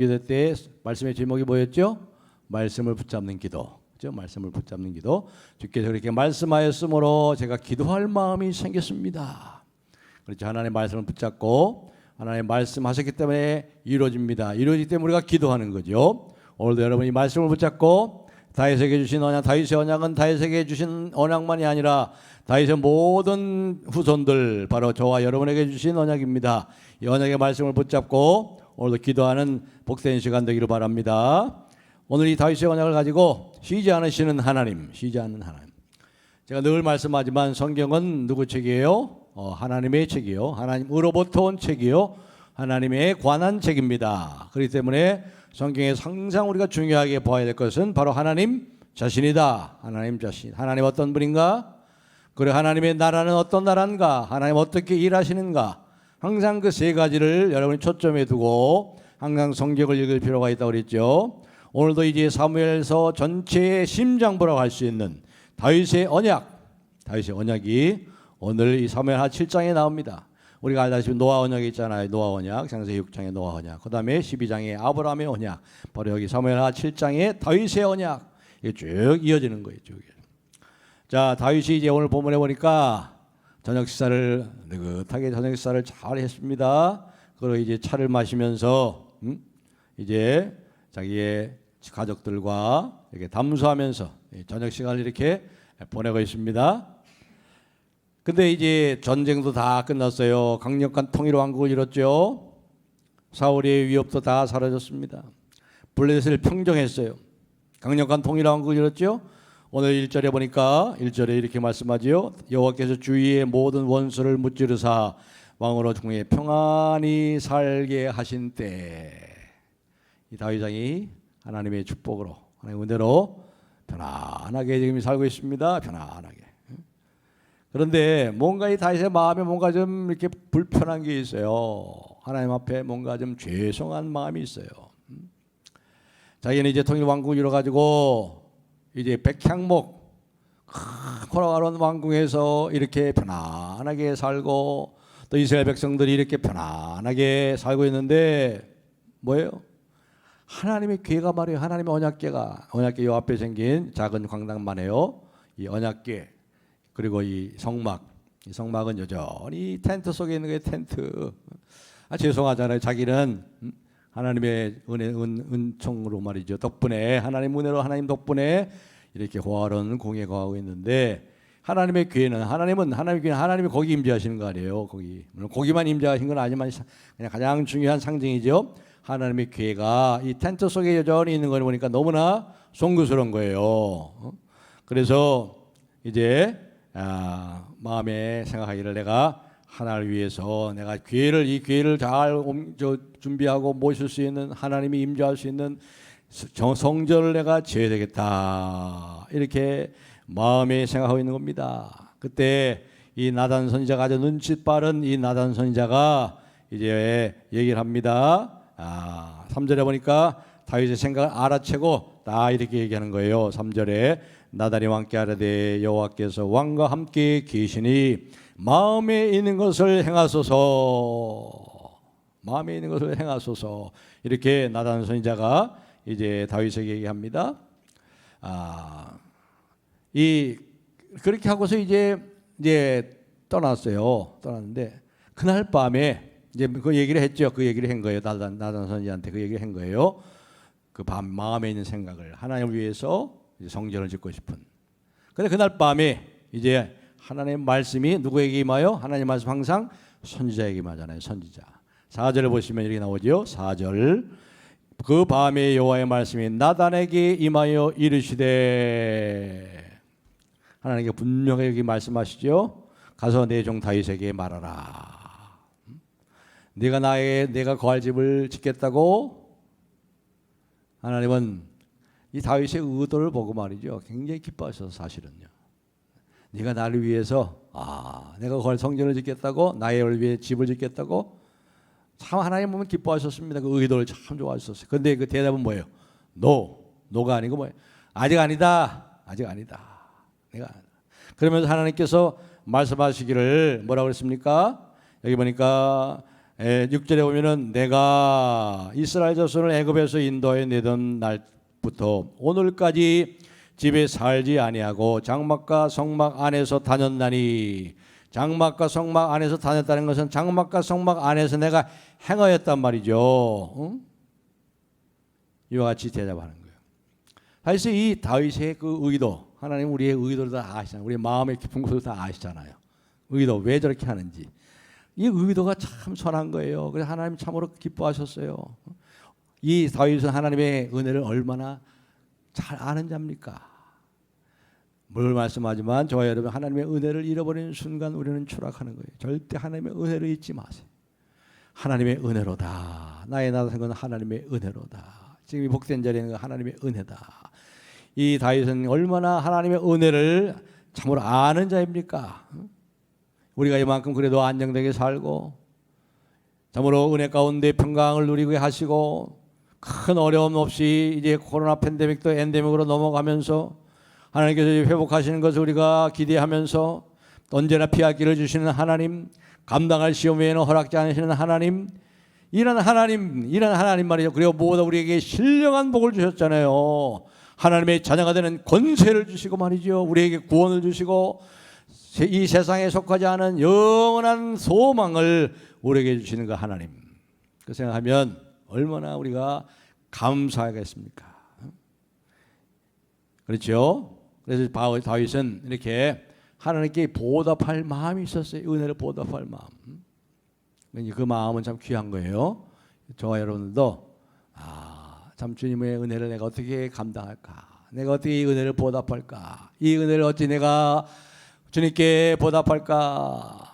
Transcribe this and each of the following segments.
기도 때 말씀의 제목이 뭐였죠? 말씀을 붙잡는 기도. 그렇죠? 말씀을 붙잡는 기도. 주께서 그렇게 말씀하였으므로 제가 기도할 마음이 생겼습니다. 그렇죠. 하나님의 말씀을 붙잡고 하나님의 말씀하셨기 때문에 이루어집니다. 이루어지기 때문에 우리가 기도하는 거죠. 오늘도 여러분이 말씀을 붙잡고 다윗에게 주신 언약, 다윗의 언약은 다윗에게 주신 언약만이 아니라 다윗의 모든 후손들, 바로 저와 여러분에게 주신 언약입니다. 이 언약의 말씀을 붙잡고 오늘도 기도하는 복된 시간 되기를 바랍니다. 오늘 이 다윗의 언약을 가지고 쉬지 않으시는 하나님, 쉬지 않는 하나님. 제가 늘 말씀하지만 성경은 누구 책이에요? 하나님의 책이요. 하나님으로부터 온 책이요. 하나님에 관한 책입니다. 그렇기 때문에 성경에서 항상 우리가 중요하게 봐야 될 것은 바로 하나님 자신이다. 하나님 자신. 하나님 어떤 분인가? 그리고 하나님의 나라는 어떤 나라인가? 하나님 어떻게 일하시는가? 항상 그 세 가지를 여러분이 초점에 두고 항상 성경을 읽을 필요가 있다고 그랬죠. 오늘도 이제 사무엘서 전체의 심장부라고 할 수 있는 다윗의 언약, 다윗의 언약이 오늘 이 사무엘하 7장에 나옵니다. 우리가 알다시피 노아 언약이 있잖아요. 노아 언약, 창세기 6장의 노아 언약, 그 다음에 12장의 아브라함의 언약, 바로 여기 사무엘하 7장의 다윗의 언약, 이게 쭉 이어지는 거예요. 쭉. 자, 다윗이 이제 오늘 본문에 보니까 저녁 식사를 느긋하게 저녁 식사를 잘 했습니다. 그리고 이제 차를 마시면서 이제 자기의 가족들과 이렇게 담소하면서 저녁 시간을 이렇게 보내고 있습니다. 근데 이제 전쟁도 다 끝났어요. 강력한 통일 왕국을 이뤘죠. 사울의 위협도 다 사라졌습니다. 블레셋을 평정했어요. 강력한 통일 왕국을 이뤘죠. 오늘 1절에 보니까 1절에 이렇게 말씀하지요. 여호와께서 주위의 모든 원수를 무찌르사 왕으로 중에 평안히 살게 하신 때, 이 다윗 왕이 하나님의 축복으로, 하나님의 은혜로 편안하게 지금 살고 있습니다. 편안하게. 그런데 뭔가 이 다윗의 마음에 뭔가 좀 이렇게 불편한 게 있어요. 하나님 앞에 뭔가 좀 죄송한 마음이 있어요. 자기는 이제 통일 왕국을 이뤄가지고 이제 백향목 호라가론 왕궁에서 이렇게 편안하게 살고 또 이스라엘 백성들이 이렇게 편안하게 살고 있는데 뭐예요? 하나님의 궤가 말이에요. 하나님의 언약궤 요 앞에 생긴 작은 광당만 해요. 이 언약궤 그리고 이 성막은 여전히 텐트 속에 있는 게 텐트. 죄송하잖아요. 자기는 하나님의 은총으로 말이죠. 덕분에 하나님 은혜로 하나님 덕분에 이렇게 호화로운 공에 거하고 있는데 하나님의 궤는 하나님이 거기 임재하시는 거 아니에요. 물론 거기만 임재하신 건 아니지만 그냥 가장 중요한 상징이죠. 하나님의 궤가 이 텐트 속에 여전히 있는 걸 보니까 너무나 송구스러운 거예요. 그래서 이제 마음에 생각하기를 내가 하나를 위해서 내가 이 궤를 잘 준비하고 모실 수 있는 하나님이 임재할 수 있는 성전을 내가 지어야 되겠다. 이렇게 마음에 생각하고 있는 겁니다. 그때 이 나단 선지자가 아주 눈치 빠른 이 나단 선지자가 이제 얘기를 합니다. 3절에 보니까 다윗의 생각을 알아채고 다 이렇게 얘기하는 거예요. 3절에 나단이 왕께 아뢰되 여호와께서 왕과 함께 계시니 마음에 있는 것을 행하소서. 마음에 있는 것을 행하소서. 이렇게 나단 선지자가 이제 다윗에게 얘기합니다. 그렇게 하고서 이제 떠났는데 그날 밤에 이제 그 얘기를 했죠. 그 얘기를 한 거예요. 나단 선지자한테 그 얘기를 한 거예요. 그 밤 마음에 있는 생각을 하나님을 위해서 성전을 짓고 싶은. 근데 그날 밤에 이제 하나님의 말씀이 누구에게 임하여? 하나님의 말씀 항상 선지자에게 임하잖아요. 선지자. 4절을 보시면 이렇게 나오죠. 4절. 그 밤에 여호와의 말씀이 나단에게 임하여 이르시되, 하나님께 분명하게 말씀하시죠. 가서 내 종 다윗에게 말하라. 내가 거할 집을 짓겠다고. 하나님은 이 다윗의 의도를 보고 말이죠. 굉장히 기뻐하셔서 사실은요. 네가 나를 위해서 내가 거할 성전을 짓겠다고, 나의 을 위해 집을 짓겠다고. 참 하나님 보면 기뻐하셨습니다. 그 의도를 참 좋아하셨어요. 그런데 그 대답은 뭐예요? 노가 아니고 뭐예요? 아직 아니다. 그러면서 하나님께서 말씀하시기를 뭐라고 그랬습니까? 여기 보니까 6절에 보면은 내가 이스라엘 자손을 애굽에서 인도해 내던 날부터 오늘까지 집에 살지 아니하고 장막과 성막 안에서 다녔나니, 장막과 성막 안에서 다녔다는 것은 장막과 성막 안에서 내가 행하였단 말이죠. 응? 이와 같이 대답하는 거예요. 사실 이 다윗의 그 의도, 하나님 우리의 의도를 다 아시잖아요. 우리 마음의 깊은 곳을 다 아시잖아요. 의도 왜 저렇게 하는지. 이 의도가 참 선한 거예요. 그래서 하나님 참으로 기뻐하셨어요. 이 다윗은 하나님의 은혜를 얼마나 잘 아는 자입니까? 뭘 말씀하지만 저와 여러분, 하나님의 은혜를 잃어버리는 순간 우리는 추락하는 거예요. 절대 하나님의 은혜를 잊지 마세요. 하나님의 은혜로다. 나의 나다 생각은 하나님의 은혜로다. 지금 이 복된 자리에 있는 건 하나님의 은혜다. 이 다윗은 얼마나 하나님의 은혜를 참으로 아는 자입니까? 우리가 이만큼 그래도 안정되게 살고 참으로 은혜 가운데 평강을 누리게 하시고 큰 어려움 없이 이제 코로나 팬데믹도 엔데믹으로 넘어가면서 하나님께서 회복하시는 것을 우리가 기대하면서 언제나 피할 길을 주시는 하나님, 감당할 시험 외에는 허락지 않으시는 하나님, 이런 하나님 말이죠. 그리고 무엇보다 우리에게 신령한 복을 주셨잖아요. 하나님의 자녀가 되는 권세를 주시고 말이죠. 우리에게 구원을 주시고 이 세상에 속하지 않은 영원한 소망을 우리에게 주시는 그 하나님. 그 생각하면 얼마나 우리가 감사하겠습니까? 그렇죠? 그래서 다윗은 이렇게 하나님께 보답할 마음이 있었어요. 은혜를 보답할 마음. 그 마음은 참 귀한 거예요. 저와 여러분들도 참 주님의 은혜를 내가 어떻게 감당할까? 내가 어떻게 이 은혜를 보답할까? 이 은혜를 어찌 내가 주님께 보답할까?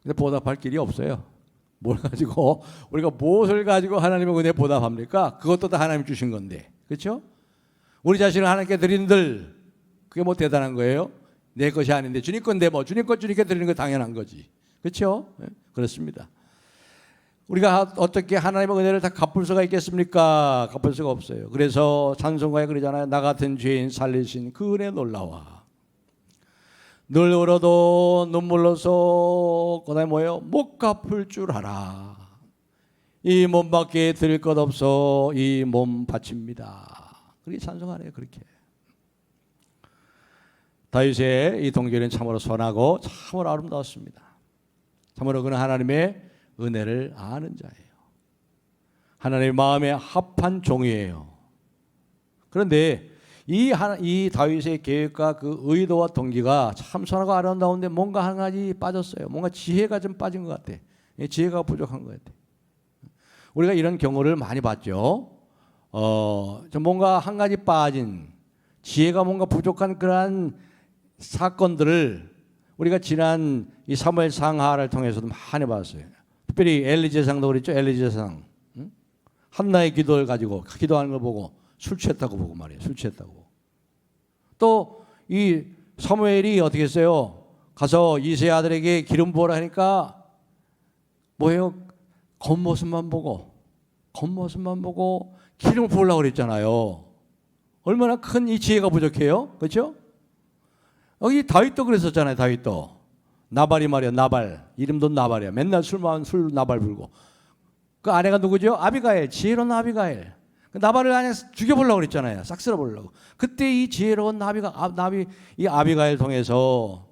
근데 보답할 길이 없어요. 뭘 가지고 우리가 무엇을 가지고 하나님의 은혜 보답합니까? 그것도 다 하나님 주신 건데, 그렇죠? 우리 자신을 하나님께 드린들 그게 뭐 대단한 거예요? 내 것이 아닌데 주님 건데 뭐 주님 것 주님께 드리는 거 당연한 거지, 그렇죠? 네? 그렇습니다. 우리가 어떻게 하나님의 은혜를 다 갚을 수가 있겠습니까? 갚을 수가 없어요. 그래서 찬송가에 그러잖아요. 나 같은 죄인 살리신 그 은혜 놀라와. 늘 울어도 눈물로서 그다음에 뭐예요? 못 갚을 줄 알아. 이 몸밖에 드릴 것 없어 이 몸 바칩니다. 그렇게 찬송하네요. 그렇게. 다윗의 이 동결은 참으로 선하고 참으로 아름다웠습니다. 참으로 그는 하나님의 은혜를 아는 자예요. 하나님의 마음에 합한 종이에요. 그런데 이 다윗의 계획과 그 의도와 동기가 참 선하고 아름다운데 뭔가 한 가지 빠졌어요. 뭔가 지혜가 좀 빠진 것 같아. 지혜가 부족한 것 같아. 우리가 이런 경우를 많이 봤죠. 좀 뭔가 한 가지 빠진 지혜가 뭔가 부족한 그러한 사건들을 우리가 지난 이 사무엘 상하를 통해서도 많이 봤어요. 특별히 엘리 제사장도 그랬죠. 엘리 제사장 한나의 기도를 가지고 기도하는 걸 보고 술 취했다고 보고 말이에요. 술 취했다고. 또 이 사무엘이 어떻게 했어요? 가서 이세 아들에게 기름 부어라 하니까 뭐예요? 겉모습만 보고 기름을 부으려고 그랬잖아요. 얼마나 큰 이 지혜가 부족해요. 그렇죠? 여기 다윗도 그랬었잖아요. 다윗도 나발이 말이야. 나발 이름도 나발이야. 맨날 술 나발 불고. 그 아내가 누구죠? 아비가일. 지혜로운 아비가일. 그 나발을 그냥 죽여보려고 그랬잖아요. 싹 쓸어보려고. 그때 이 지혜로운 이 아비가일 통해서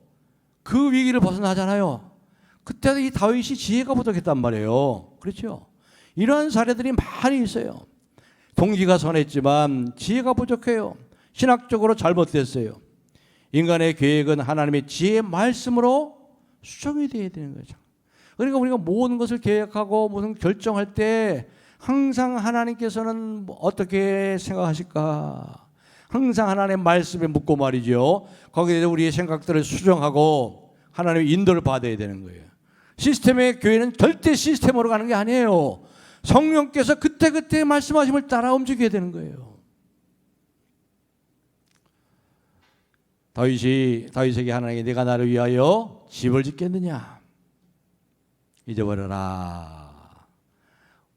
그 위기를 벗어나잖아요. 그때도 이 다윗이 지혜가 부족했단 말이에요. 그렇죠? 이러한 사례들이 많이 있어요. 동기가 선했지만 지혜가 부족해요. 신학적으로 잘못됐어요. 인간의 계획은 하나님의 지혜의 말씀으로 수정이 되어야 되는 거죠. 그러니까 우리가 모든 것을 계획하고 무슨 결정할 때 항상 하나님께서는 어떻게 생각하실까? 항상 하나님의 말씀에 묻고 말이죠. 거기에 대해서 우리의 생각들을 수정하고 하나님의 인도를 받아야 되는 거예요. 시스템의 교회는 절대 시스템으로 가는 게 아니에요. 성령께서 그때그때 말씀하심을 따라 움직여야 되는 거예요. 다윗에게 하나님께 내가 나를 위하여 집을 짓겠느냐? 잊어버려라.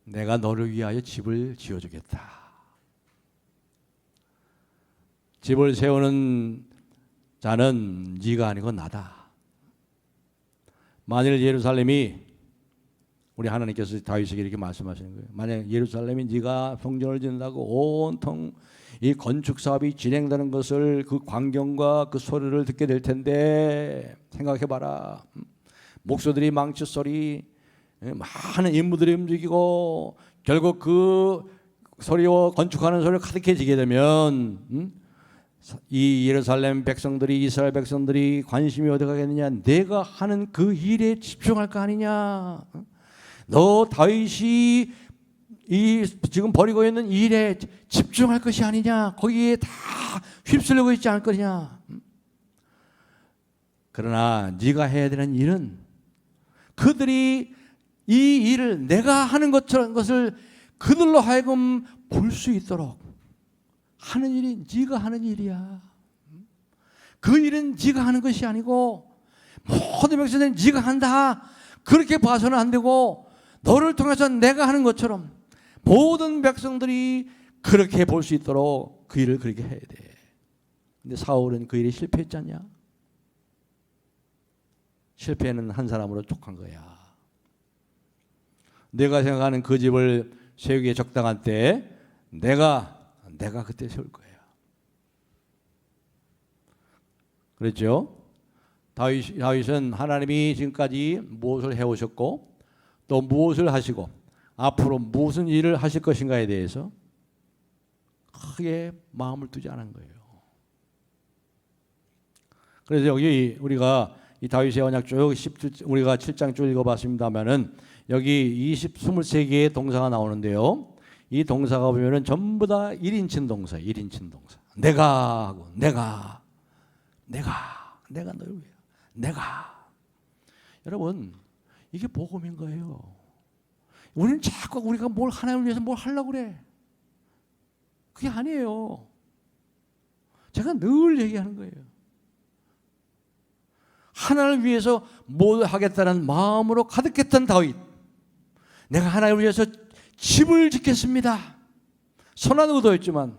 내가 너를 위하여 집을 지어주겠다. 집을 세우는 자는 네가 아니고 나다. 만일 예루살렘이 우리 하나님께서 다윗에게 이렇게 말씀하시는 거예요. 만약 예루살렘이 네가 성전을 짓는다고 온통 이 건축 사업이 진행되는 것을 그 광경과 그 소리를 듣게 될 텐데 생각해봐라. 목소들이 망치 소리, 많은 인물들이 움직이고 결국 그 소리와 건축하는 소리를 가득해지게 되면 이 예루살렘 백성들이, 이스라엘 백성들이 관심이 어디 가겠느냐? 내가 하는 그 일에 집중할 거 아니냐? 너 다윗이 이 지금 벌이고 있는 일에 집중할 것이 아니냐? 거기에 다 휩쓸리고 있지 않을 거냐? 그러나 네가 해야 되는 일은 그들이 이 일을 내가 하는 것을 그들로 하여금 볼 수 있도록 하는 일이 네가 하는 일이야. 그 일은 네가 하는 것이 아니고 모든 백성들은 네가 한다. 그렇게 봐서는 안 되고 너를 통해서 내가 하는 것처럼 모든 백성들이 그렇게 볼 수 있도록 그 일을 그렇게 해야 돼. 근데 사울은 그 일에 실패했지 않냐? 실패는 한 사람으로 족한 거야. 내가 생각하는 그 집을 세우기에 적당한 때 내가 그때 세울 거야. 그렇죠? 다윗은 하나님이 지금까지 무엇을 해오셨고 또 무엇을 하시고 앞으로 무슨 일을 하실 것인가에 대해서 크게 마음을 두지 않은 거예요. 그래서 여기 우리가 이 다윗의 언약 쭉 우리가 7장 쭉 읽어봤습니다만은 여기 23개의 동사가 나오는데요. 이 동사가 보면은 전부 다 1인칭 동사, 1인칭 동사. 내가 하고 내가 너를 위해 내가. 여러분 이게 복음인 거예요. 우리는 자꾸 우리가 뭘 하나님을 위해서 뭘 하려고 그래. 그게 아니에요. 제가 늘 얘기하는 거예요. 하나님을 위해서 뭘 하겠다는 마음으로 가득했던 다윗. 내가 하나님을 위해서 집을 짓겠습니다. 선한 의도였지만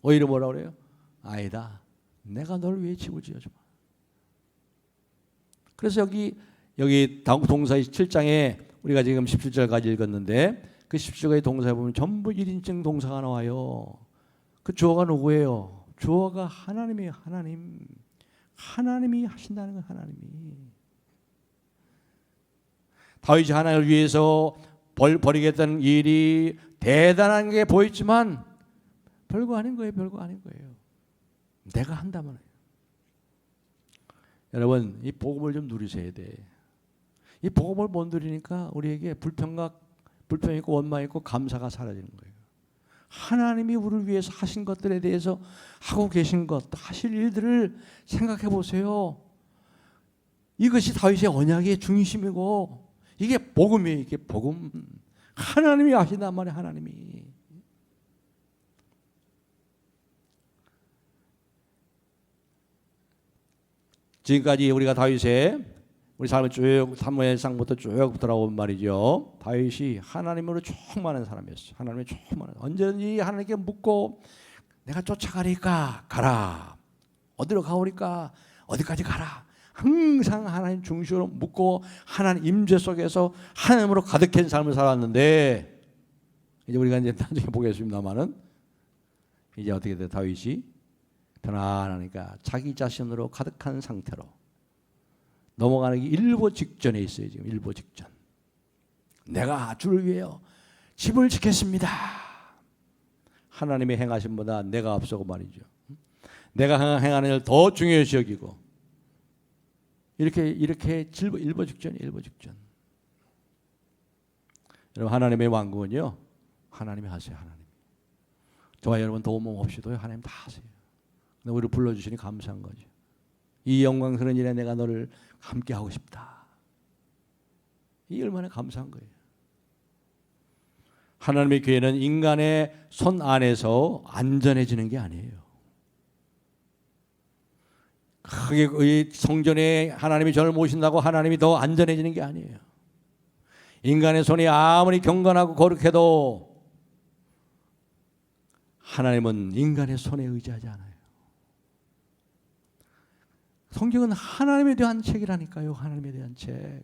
오히려 뭐라고 그래요? 아니다. 내가 너를 위해 집을 지어주마. 그래서 여기 동사 7장에 우리가 지금 17절까지 읽었는데 그 17절의 동사에 보면 전부 1인칭 동사가 나와요. 그 주어가 누구예요? 주어가 하나님이에요. 하나님이 하신다는 건 하나님이. 다윗이 하나님을 위해서 벌이겠다는 일이 대단한 게 보였지만 별거 아닌 거예요. 내가 한다면. 여러분 이 복음을 좀 누리셔야 돼. 이 복음을 못 누리니까 우리에게 불평 있고 원망 있고 감사가 사라지는 거예요. 하나님이 우리를 위해서 하신 것들에 대해서 하고 계신 것, 하실 일들을 생각해 보세요. 이것이 다윗의 언약의 중심이고 이게 복음이에요. 이게 복음. 하나님이 하신단 말이에요. 하나님이. 지금까지 우리가 다윗의 우리 삶을 쭉 사무엘상부터 쭉 돌아온 말이죠. 다윗이 하나님으로 충만한 사람이었어요. 하나님이 충만한. 언제든지 하나님께 묻고 내가 쫓아가리까 가라. 어디로 가오리까 어디까지 가라. 항상 하나님 중심으로 묻고 하나님 임재 속에서 하나님으로 가득한 삶을 살았는데 이제 우리가 이제 나중에 보겠습니다만은 이제 어떻게 돼? 다윗이 편안하니까 자기 자신으로 가득한 상태로 넘어가는 게 일보 직전에 있어요. 지금 일보 직전. 내가 주를 위하여 집을 짓겠습니다. 하나님의 행하심보다 내가 앞서고 말이죠. 내가 행하는 일 더 중요시 여기고 이렇게 일보 직전이에요. 일보 직전. 여러분 하나님의 왕국은요. 하나님이 하세요. 하나님. 저와 여러분 도움 없이도 하나님 다 하세요. 우리를 불러주시니 감사한 거죠. 이 영광스러운 일에 내가 너를 함께 하고 싶다. 이 얼마나 감사한 거예요. 하나님의 교회는 인간의 손 안에서 안전해지는 게 아니에요. 크게 성전에 하나님이 저를 모신다고 하나님이 더 안전해지는 게 아니에요. 인간의 손이 아무리 경건하고 거룩해도 하나님은 인간의 손에 의지하지 않아요. 성경은 하나님에 대한 책이라니까요. 하나님에 대한 책.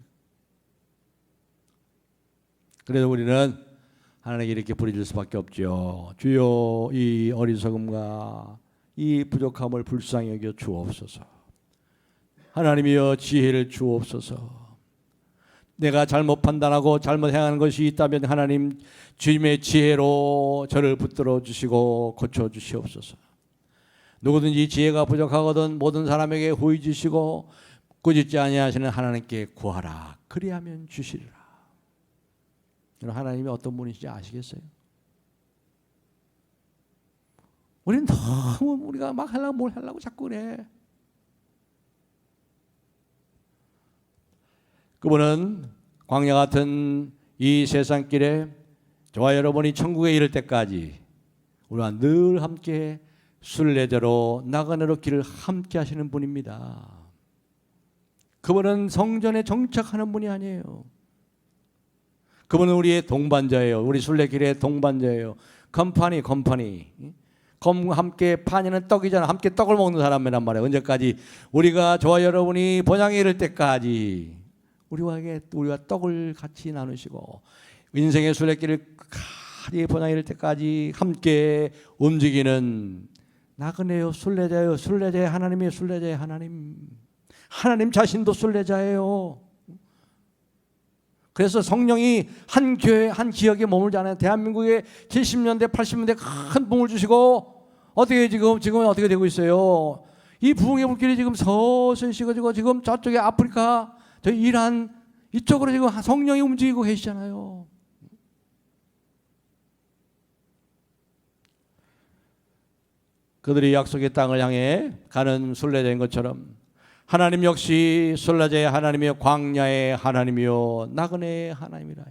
그래서 우리는 하나님께 이렇게 부르짖을 수밖에 없죠. 주여, 이 어리석음과 이 부족함을 불쌍히 여겨 주옵소서. 하나님이여, 지혜를 주옵소서. 내가 잘못 판단하고 잘못 행하는 것이 있다면 하나님 주님의 지혜로 저를 붙들어 주시고 고쳐 주시옵소서. 누구든지 지혜가 부족하거든 모든 사람에게 후히 주시고 꾸짖지 아니하시는 하나님께 구하라. 그리하면 주시리라. 여러분, 하나님이 어떤 분이신지 아시겠어요? 우리는 너무 우리가 막 하려고 뭘 하려고 자꾸 그래. 그분은 광야 같은 이 세상길에 저와 여러분이 천국에 이를 때까지 우리와 늘 함께 순례자로 나그네로 길을 함께 하시는 분입니다. 그분은 성전에 정착하는 분이 아니에요. 그분은 우리의 동반자예요. 우리 순례길의 동반자예요. 컴퍼니. 함께 파니는 떡이잖아. 함께 떡을 먹는 사람이란 말이에요. 언제까지? 우리가 저와 여러분이 본향에 이를 때까지 우리와 떡을 같이 나누시고 인생의 순례길을 가리 본향에 이를 때까지 함께 움직이는 나그네요, 순례자요. 순례자의 하나님이에요. 순례자의 하나님. 하나님 자신도 순례자예요. 그래서 성령이 한 교회, 한 지역에 머물지 않아요. 대한민국에 70년대, 80년대 큰 붕을 주시고 어떻게 지금은 어떻게 되고 있어요? 이 부흥의 불길이 지금 서서히 식어지고 지금 저쪽에 아프리카, 저 이란 이쪽으로 지금 성령이 움직이고 계시잖아요. 그들이 약속의 땅을 향해 가는 순례자인 것처럼 하나님 역시 순례자의 하나님이요, 광야의 하나님이요, 나그네의 하나님이라.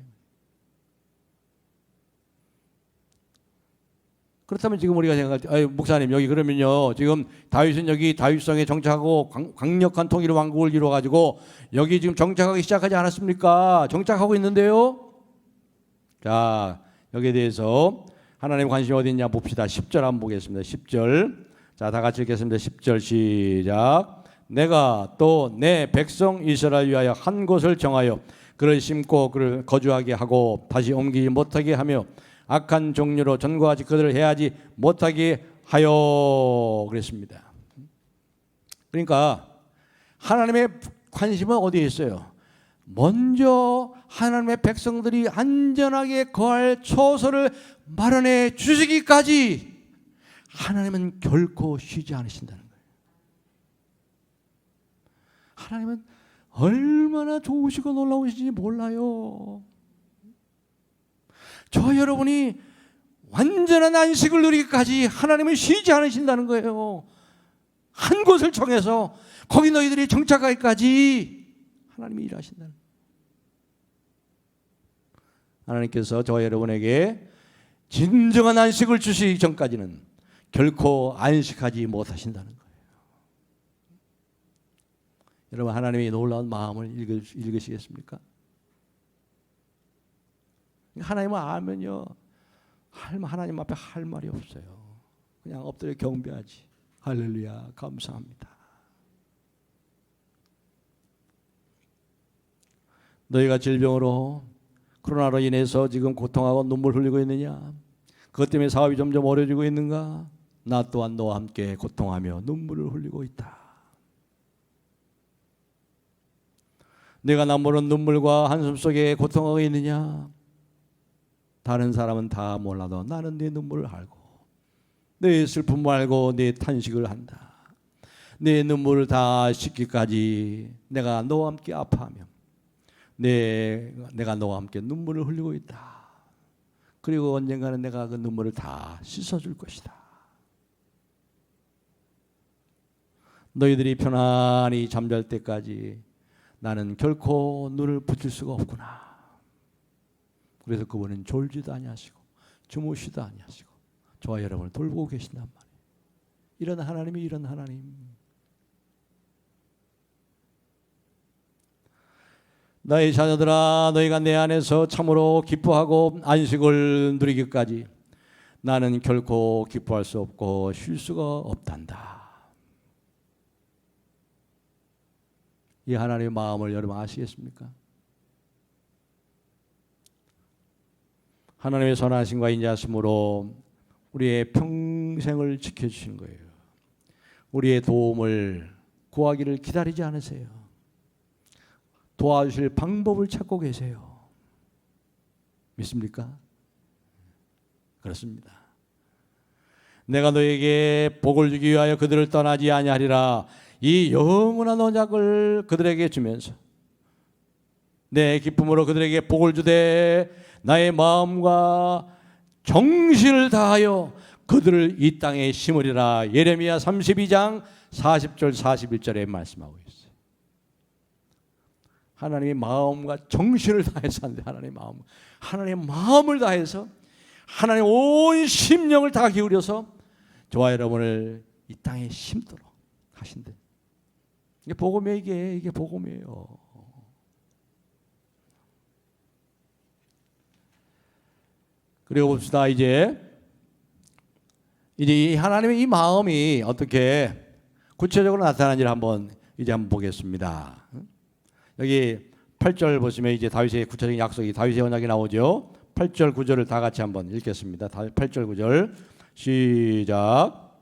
그렇다면 지금 우리가 생각할 때, 목사님 여기 그러면요, 지금 다윗은 여기 다윗성에 정착하고 강력한 통일 왕국을 이루어가지고 여기 지금 정착하기 시작하지 않았습니까? 정착하고 있는데요. 자, 여기에 대해서 하나님 관심이 어디 있냐 봅시다. 10절 한번 보겠습니다. 10절. 자, 다 같이 읽겠습니다. 10절 시작. 내가 또 내 백성 이스라엘 위하여 한 곳을 정하여 그를 심고 그를 거주하게 하고 다시 옮기지 못하게 하며 악한 종류로 전과 같이 그들을 해하지 못하게 하여 그랬습니다. 그러니까 하나님의 관심은 어디에 있어요? 먼저 하나님의 백성들이 안전하게 거할 처소를 마련해 주시기까지 하나님은 결코 쉬지 않으신다는 거예요. 하나님은 얼마나 좋으시고 놀라우신지 몰라요. 저 여러분이 완전한 안식을 누리기까지 하나님은 쉬지 않으신다는 거예요. 한 곳을 정해서 거기 너희들이 정착하기까지 하나님이 일하신다는 거예요. 하나님께서 저와 여러분에게 진정한 안식을 주시기 전까지는 결코 안식하지 못하신다는 거예요. 여러분, 하나님의 놀라운 마음을 읽으시겠습니까? 하나님을 알면요, 하나님 앞에 할 말이 없어요. 그냥 엎드려 경배하지. 할렐루야, 감사합니다. 너희가 질병으로 코로나로 인해서 지금 고통하고 눈물 흘리고 있느냐? 그것 때문에 사업이 점점 어려지고 있는가? 나 또한 너와 함께 고통하며 눈물을 흘리고 있다. 내가 남모르는 눈물과 한숨 속에 고통하고 있느냐? 다른 사람은 다 몰라도 나는 네 눈물을 알고 내 슬픔을 알고 내 탄식을 한다. 내 눈물을 다 씻기까지 내가 너와 함께 아파하며 내가 너와 함께 눈물을 흘리고 있다. 그리고 언젠가는 내가 그 눈물을 다 씻어줄 것이다. 너희들이 편안히 잠잘 때까지 나는 결코 눈을 붙일 수가 없구나. 그래서 그분은 졸지도 아니하시고 주무시도 아니하시고 저와 여러분을 돌보고 계신단 말이에요. 이런 하나님이 이런 하나님. 나의 자녀들아, 너희가 내 안에서 참으로 기뻐하고 안식을 누리기까지 나는 결코 기뻐할 수 없고 쉴 수가 없단다. 이 하나님의 마음을 여러분 아시겠습니까? 하나님의 선하심과 인자하심으로 우리의 평생을 지켜주시는 거예요. 우리의 도움을 구하기를 기다리지 않으세요. 도와주실 방법을 찾고 계세요. 믿습니까? 그렇습니다. 내가 너에게 복을 주기 위하여 그들을 떠나지 아니하리라. 이 영원한 언약을 그들에게 주면서 내 기쁨으로 그들에게 복을 주되 나의 마음과 정신을 다하여 그들을 이 땅에 심으리라. 예레미야 32장 40절 41절에 말씀하고 있어요. 하나님의 마음과 정신을 다해서 하는데 하나님의 마음을 다해서 하나님의 온 심령을 다 기울여서 저와 여러분을 이 땅에 심도록 하신대. 이게 복음이에요. 이게 복음이에요. 그리고 봅시다. 이제 이 하나님의 이 마음이 어떻게 구체적으로 나타나는지를 한번 보겠습니다. 여기 8절 보시면 이제 다윗의 구체적인 약속이 다윗의 언약이 나오죠. 8절 9절을 다 같이 한번 읽겠습니다. 8절 9절 시작.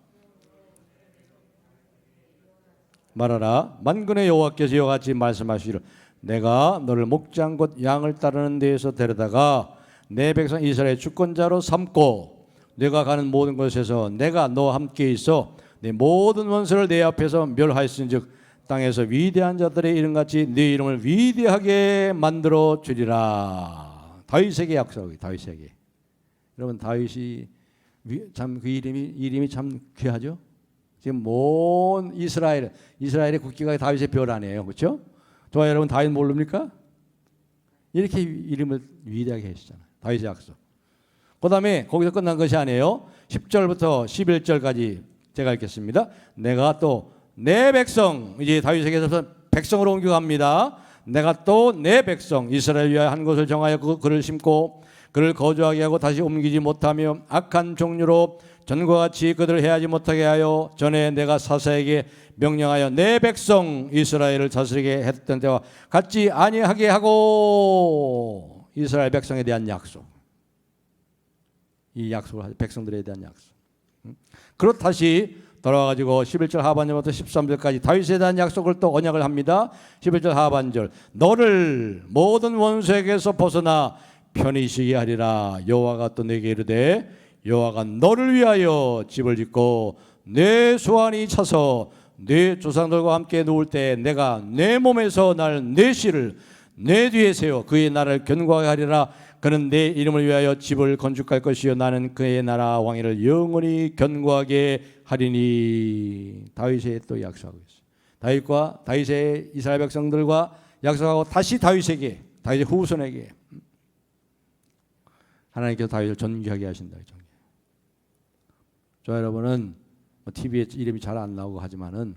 말하라. 만군의 여호와께서 이와 같이 말씀하시기를 내가 너를 목장 곧 양을 따르는 데에서 데려다가 내 백성 이스라엘의 주권자로 삼고 내가 가는 모든 곳에서 내가 너와 함께 있어 내 모든 원수를 내 앞에서 멸하였은즉 땅에서 위대한 자들의 이름같이 네 이름을 위대하게 만들어 주리라. 다윗에게 약속이 다윗에게. 여러분 다윗이 참 그 이름이 참 귀하죠. 지금 온 이스라엘의 국기가 다윗의 별 아니에요, 그렇죠? 저와 여러분 다윗 모릅니까? 이렇게 이름을 위대하게 하시잖아요. 다윗의 약속. 그 다음에 거기서 끝난 것이 아니에요. 10절부터 11절까지 제가 읽겠습니다. 내가 또 내 백성, 이제 다윗에게서 백성으로 옮겨갑니다. 내가 또 내 백성 이스라엘 위하여 한 곳을 정하여 그를 심고 그를 거주하게 하고 다시 옮기지 못하며 악한 종류로 전과 같이 그들을 해하지 못하게 하여 전에 내가 사사에게 명령하여 내 백성 이스라엘을 다스리게 했던 때와 같지 아니하게 하고. 이스라엘 백성에 대한 약속. 이 약속을 백성들에 대한 약속. 그렇 다시 돌아와가지고 11절 하반절부터 13절까지 다윗에 대한 약속을 또 언약을 합니다. 11절 하반절 너를 모든 원수에게서 벗어나 편히 쉬게 하리라. 여호와가 또 내게 이르되 여호와가 너를 위하여 집을 짓고 내 소환이 차서 내 조상들과 함께 누울 때 내가 내 몸에서 날 내 씨를 내 뒤에 세워 그의 나라를 견고하게 하리라. 그는 내 이름을 위하여 집을 건축할 것이요 나는 그의 나라 왕위를 영원히 견고하게 하리니. 다윗에 또 약속하고 있어요. 다윗의 이스라엘 백성들과 약속하고 다시 다윗의 후손에게 하나님께서 다윗을 존귀하게 하신다. 저 여러분은 TV에 이름이 잘 안 나오고 하지만은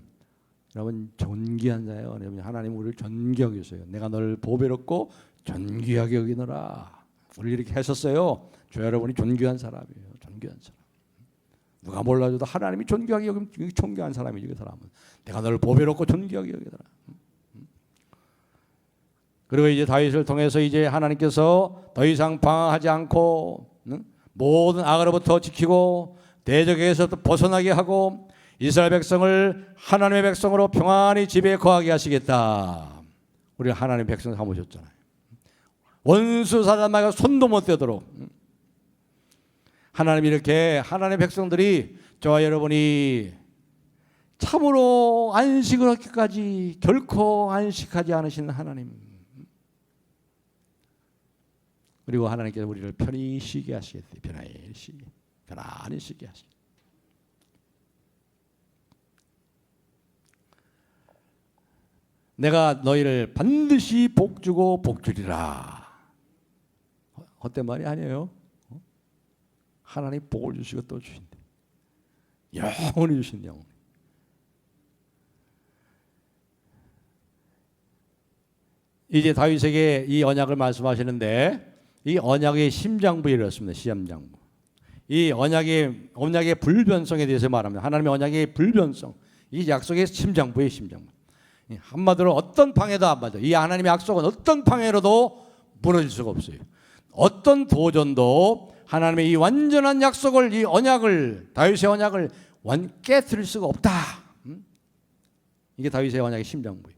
여러분 존귀한 자예요. 여러분 하나님 우리를 존귀하게 여기세요. 내가 너를 보배롭고 존귀하게 여기노라. 우리 이렇게 하셨어요. 저 여러분이 존귀한 사람이에요. 존귀한 사람. 누가 몰라줘도 하나님이 존귀하게 여기면 존귀한 사람이지. 그 사람은 내가 너를 보배롭고 존귀하게 여기더라. 그리고 이제 다윗을 통해서 이제 하나님께서 더 이상 방황하지 않고 모든 악으로부터 지키고 대적에서도 벗어나게 하고 이스라엘 백성을 하나님의 백성으로 평안히 집에 거하게 하시겠다. 우리 하나님의 백성 삼으셨잖아요. 원수 사단마가 손도 못 대도록 하나님이 이렇게 하나님의 백성들이 저와 여러분이 참으로 안식을 하기까지 결코 안식하지 않으시는 하나님. 그리고 하나님께서 우리를 편히 쉬게 하시겠대. 편안히 쉬게 하시겠대. 내가 너희를 반드시 복주고 복주리라. 헛된 말이 아니에요. 하나님 복을 주시고 또 주신대. 영원히 주신대. 영원히. 이제 다윗에게 이 언약을 말씀하시는데 이 언약의 심장부에 이렇습니다. 심장부. 이 언약의 불변성에 대해서 말합니다. 하나님의 언약의 불변성. 이 약속의 심장부의 심장부. 한마디로 어떤 방해도 안 맞아. 이 하나님의 약속은 어떤 방해로도 무너질 수가 없어요. 어떤 도전도 하나님의 이 완전한 약속을, 이 언약을, 다윗의 언약을 깨뜨릴 수가 없다. 이게 다윗의 언약의 심장부예요.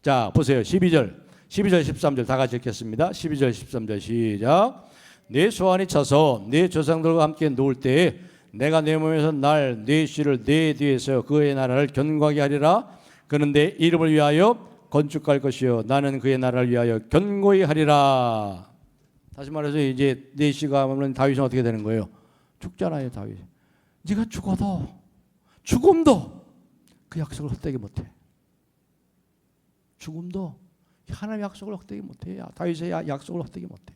자, 보세요. 12절, 13절 다 같이 읽겠습니다. 12절, 13절 시작. 내 소환이 차서 내 조상들과 함께 누울 때에 내가 내 몸에서 내 씨를 내 뒤에서 그의 나라를 견고하게 하리라. 그는 내 이름을 위하여 건축할 것이요 나는 그의 나라를 위하여 견고히 하리라. 다시 말해서 이제 내 씨가 하면 다윗은 어떻게 되는 거예요? 죽잖아요. 다윗. 네가 죽어도 죽음도 그 약속을 헛되게 못해. 죽음도 하나님의 약속을 헛되게 못해. 다윗의 약속을 헛되게 못해.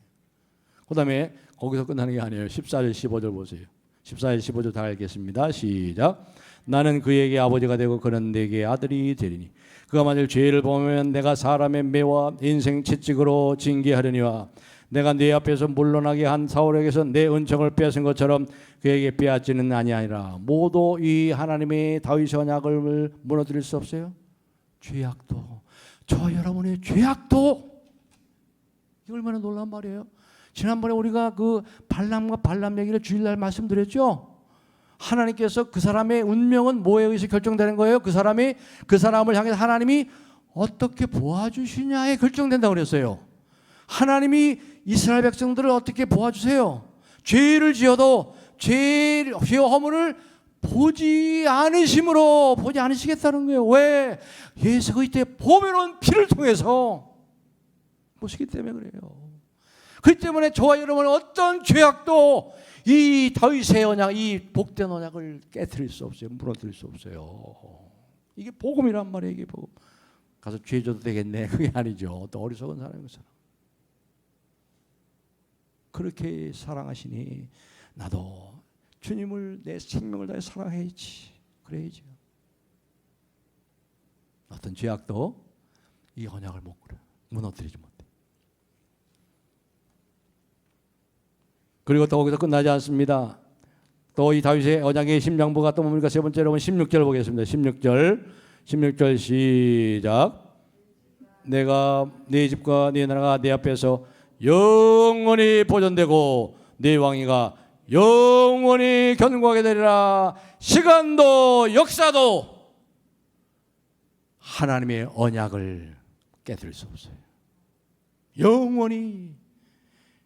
그 다음에 거기서 끝나는 게 아니에요. 14절 15절 보세요. 14절 15절 다 읽겠습니다. 시작. 나는 그에게 아버지가 되고 그는 내게 아들이 되리니 그가 만일 죄를 범하면 내가 사람의 매와 인생 채찍으로 징계하려니와 내가 네 앞에서 물러나게 한 사울에게서 내 은총을 빼앗은 것처럼 그에게 빼앗지는 아니하니라. 모두 이 하나님의 다윗의 언약을 무너뜨릴 수 없어요. 죄악도, 저와 여러분의 죄악도. 이거 얼마나 놀라운 말이에요. 지난번에 우리가 그 발람과 발람 얘기를 주일날 말씀드렸죠. 하나님께서 그 사람의 운명은 뭐에 의해서 결정되는 거예요? 그 사람을 향해서 하나님이 어떻게 보아주시냐에 결정된다고 그랬어요. 하나님이 이스라엘 백성들을 어떻게 보아주세요? 죄를 지어도 죄의 허물을 보지 않으시겠다는 거예요. 왜? 예수 그리스도의 보배로운 피를 통해서 보시기 때문에 그래요. 그렇기 때문에 저와 여러분은 어떤 죄악도 이 다윗의 언약, 이 복된 언약을 깨뜨릴 수 없어요. 무너뜨릴 수 없어요. 이게 복음이란 말이에요. 이게 복음. 가서 죄 져도 되겠네. 그게 아니죠. 또 어리석은 사람인 사람. 그렇게 사랑하시니 나도 주님을 내 생명을 다해 사랑해야지. 그래야죠. 어떤 죄악도 이 언약을 못 무너뜨리지 못해. 그리고 또 거기서 끝나지 않습니다. 또 이 다윗의 언약의 심장부가 또 뭡니까? 세 번째로 보면 16절 보겠습니다. 16절 시작. 내가 네 집과 네 나라가 네 앞에서 영원히 보존되고 네 왕위가 영원히 견고하게 되리라. 시간도 역사도 하나님의 언약을 깨뜨릴 수 없어요. 영원히.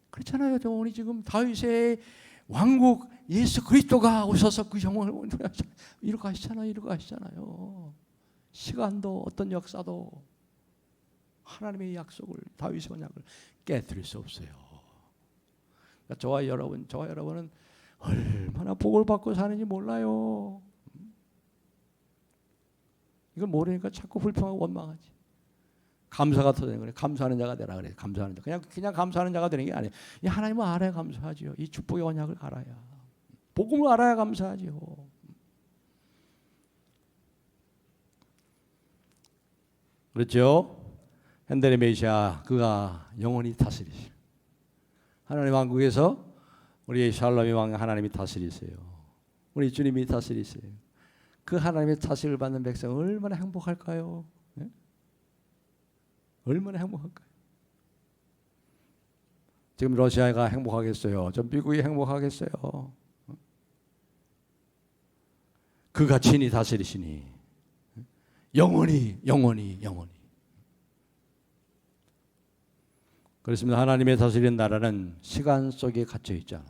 그렇잖아요. 영원히 지금 다윗의 왕국 예수 그리스도가 오셔서 그 영원을 이루고 가시잖아요. 시간도 어떤 역사도 하나님의 약속을, 다윗의 언약을 깨뜨릴 수 없어요. 그러니까 저와 여러분은 얼마나 복을 받고 사는지 몰라요. 이걸 모르니까 자꾸 불평하고 원망하지. 감사가 터지는 거예요. 감사하는 자가 되라 그래요. 감사하는 자. 그냥 감사하는 자가 되는 게 아니에요. 이 하나님을 알아야 감사하지요. 이 축복의 언약을 알아야. 복음을 알아야 감사하지요. 그렇죠? 현대의 메시아 그가 영원히 다스리시오. 하나님 왕국에서 우리 샬롬의 왕 하나님이 다스리세요. 우리 주님이 다스리세요. 그 하나님의 다스림을 받는 백성 얼마나 행복할까요? 네? 얼마나 행복할까요? 지금 러시아가 행복하겠어요? 전 미국이 행복하겠어요? 그가 친히 다스리시니 영원히. 그렇습니다. 하나님의 다스리는 나라는 시간 속에 갇혀 있잖아요.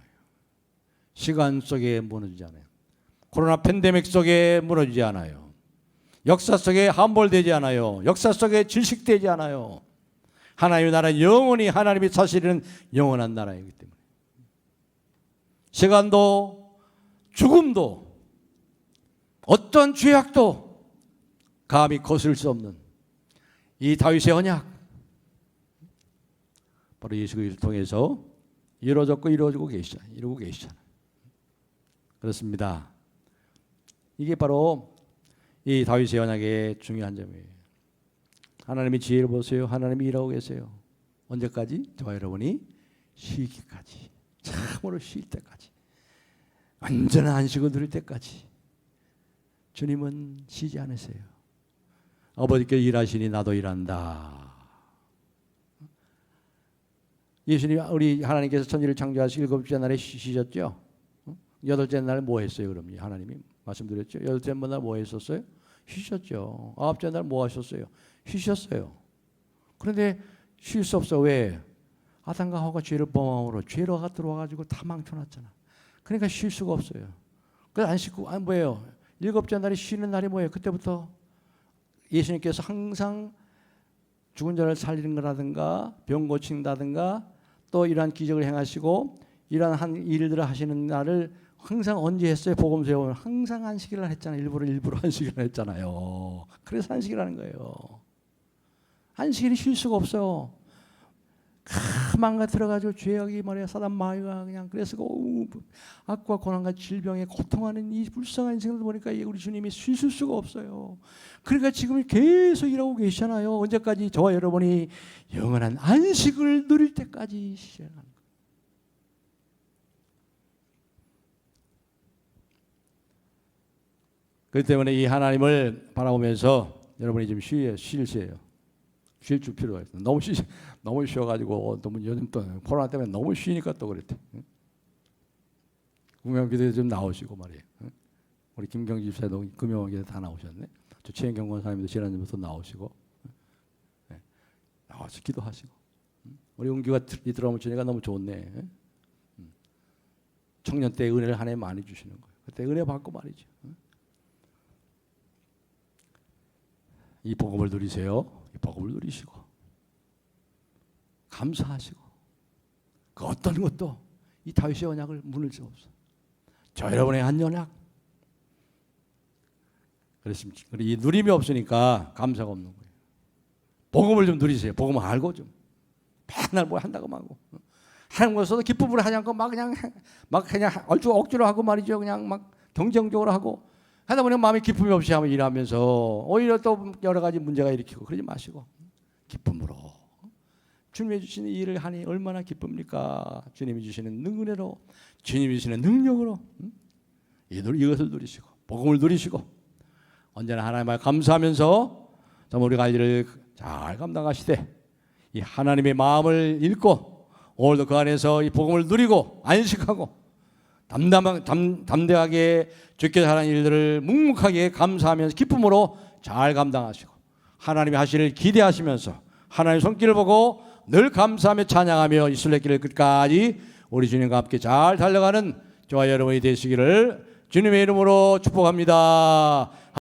시간 속에 무너지지 않아요. 코로나 팬데믹 속에 무너지지 않아요. 역사 속에 함몰되지 않아요. 역사 속에 질식되지 않아요. 하나님의 나라는 영원히 하나님이 다스리는 영원한 나라이기 때문에 시간도 죽음도 어떤 죄악도 감히 거스를 수 없는 이 다윗의 언약, 바로 예수 그리스도를 통해서 이루어졌고 이루어지고 계시잖아요. 그렇습니다. 이게 바로 이 다윗의 언약의 중요한 점이에요. 하나님의 지혜를 보세요. 하나님이 일하고 계세요. 언제까지? 저와 여러분이 쉬기까지, 참으로 쉴 때까지, 완전한 안식을 누릴 때까지 주님은 쉬지 않으세요. 아버지께 일하시니 나도 일한다. 예수님 우리 하나님께서 천지를 창조하시고 일곱째 날에 쉬셨죠. 여덟째 날에 뭐 했어요? 그럼 하나님이 말씀드렸죠. 여덟째 날 뭐 했었어요? 쉬셨죠. 아홉째 날 뭐 하셨어요? 쉬셨어요. 그런데 쉴 수 없어. 왜? 아담과 하와가 죄를 범함으로 죄로가 들어와가지고 다 망쳐놨잖아. 그러니까 쉴 수가 없어요. 그래서 안 씻고 뭐예요? 일곱째 날이 쉬는 날이 뭐예요? 그때부터 예수님께서 항상 죽은 자를 살리는 거라든가 병 고친다든가 또 이러한 기적을 행하시고 이러한 일들을 하시는 날을 항상 언제 했어요? 복음서에 보면 항상 안식일을 했잖아요. 일부러 안식일을 했잖아요. 그래서 안식이라는 거예요. 안식일이 쉴 수가 없어요. 망가뜨려가지고 죄악이 말이야 사단 마귀가 그냥 그래서 악과 고난과 질병에 고통하는 이 불쌍한 인생을 보니까 우리 주님이 쉬실 수가 없어요. 그러니까 지금 계속 일하고 계시잖아요. 언제까지? 저와 여러분이 영원한 안식을 누릴 때까지 쉬어가는 거예요. 그렇기 때문에 이 하나님을 바라보면서 여러분이 좀 쉬세요. 쉴 줄 필요가 있어. 너무 쉬어가지고 너무 요즘 또 코로나 때문에 너무 쉬니까 또 그랬대. 금요기도에 좀 나오시고 말이에요. 우리 김경지 집사도 금요기도에 다 나오셨네. 저 최인경 권사님도 지난주부터 나오시고 나와서 기도하시고. 우리 은규가 이 드럼을 치니까 너무 좋네. 청년 때 은혜를 하나님 많이 주시는 거예요. 그때 은혜 받고 말이죠. 이 복음을 누리세요. 이 복음을 누리시고 감사하시고 그 어떤 것도 이 다윗의 언약을 무너뜨릴 수 없어. 저 여러분의 한 언약. 그렇습니다. 이 누림이 없으니까 감사가 없는 거예요. 복음을 좀 누리세요. 복음을 알고 좀 맨날 뭐 한다고 하고 하는 것에서도 기쁨으로 하지 않고 막 그냥 억지로 하고 말이죠. 그냥 막 경쟁적으로 하고 하다 보니 마음에 기쁨이 없이 하면 일하면서 오히려 또 여러 가지 문제가 일으키고 그러지 마시고 기쁨으로 주님이 주시는 일을 하니 얼마나 기쁩니까? 주님이 주시는 은혜로 주님이 주시는 능력으로 이것을 누리시고 복음을 누리시고 언제나 하나님을 감사하면서 우리가 할 일을 잘 감당하시되 이 하나님의 마음을 읽고 오늘도 그 안에서 이 복음을 누리고 안식하고 담대하게 주께서 하는 일들을 묵묵하게 감사하면서 기쁨으로 잘 감당하시고 하나님이 하시를 기대하시면서 하나님의 손길을 보고 늘 감사하며 찬양하며 이 순례길을 끝까지 우리 주님과 함께 잘 달려가는 저와 여러분이 되시기를 주님의 이름으로 축복합니다.